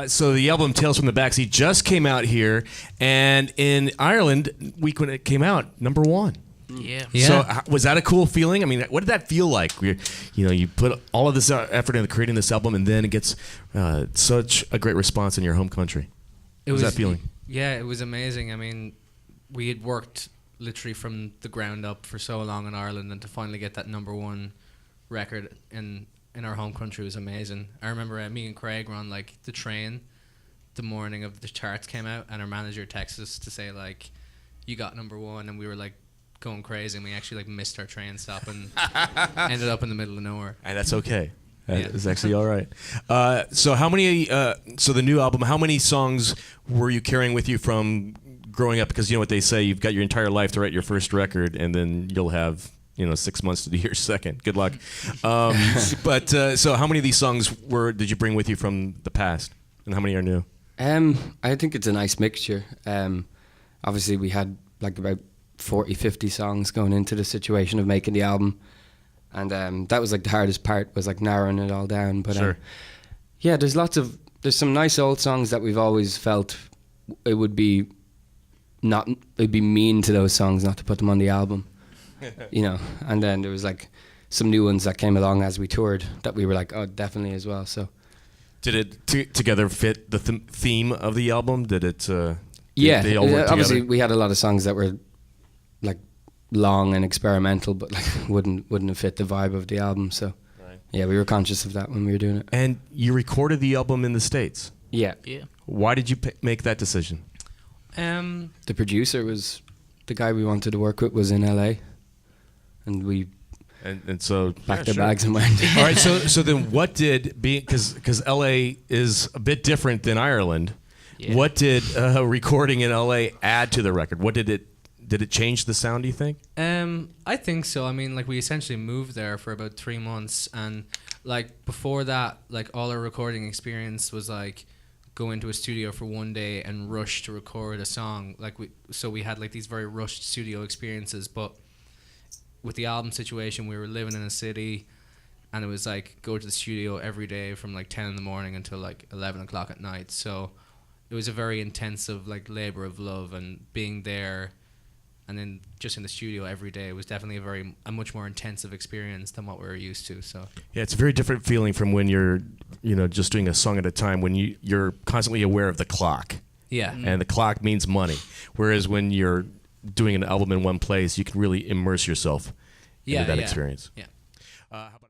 So the album Tales from the Backseat just came out here, and in Ireland, week when it came out, #1. Yeah. So was that a cool feeling? I mean, what did that feel like? You put all of this effort into creating this album, and then it gets such a great response in your home country. What was that feeling? Yeah, it was amazing. I mean, we had worked literally from the ground up for so long in Ireland, and to finally get that #1 record in our home country was amazing. I remember me and Craig were on like the train the morning of the charts came out, and our manager texted us to say like, "You got #1," and we were like going crazy, and we actually like missed our train stop and ended up in the middle of nowhere. And that's okay. That is actually all right. So how many? So the new album. How many songs were you carrying with you from growing up? Because you know what they say, you've got your entire life to write your first record, and then you'll have 6 months to do your second. Good luck. But so how many of these songs did you bring with you from the past, and how many are new? I think it's a nice mixture. Obviously, we had like about 40, 50 songs going into the situation of making the album, and that was like the hardest part, was like narrowing it all down. But Sure. yeah, there's some nice old songs that we've always felt it'd be mean to those songs not to put them on the album. And then there was like some new ones that came along as we toured that we were like, oh, definitely as well. So did it together fit the theme of the album? Did it? Yeah, they all work obviously together? we had a lot of songs that were like long and experimental, but like wouldn't have fit the vibe of the album. So Right. yeah, we were conscious of that when we were doing it. And you recorded the album in the States. Yeah, Why did you make that decision? the producer was the guy we wanted to work with was in LA, and we And so packed our bags and went. All right. So then, what did because LA is a bit different than Ireland. Yeah. What did recording in LA add to the record? What did it change the sound? Do you think? I think so. I mean, like we essentially moved there for about 3 months, and like before that, like all our recording experience was like go into a studio for one day and rush to record a song. Like we had like these very rushed studio experiences, but with the album situation, we were living in a city, and it was like go to the studio every day from like 10 in the morning until like 11 o'clock at night. So it was a very intensive like labor of love, and being there and then just in the studio every day was definitely a much more intensive experience than what we were used to. So Yeah, it's a very different feeling from when you're just doing a song at a time, when you're constantly aware of the clock. yeah. And the clock means money. Whereas when you're doing an album in one place, you can really immerse yourself into that experience. Yeah. How about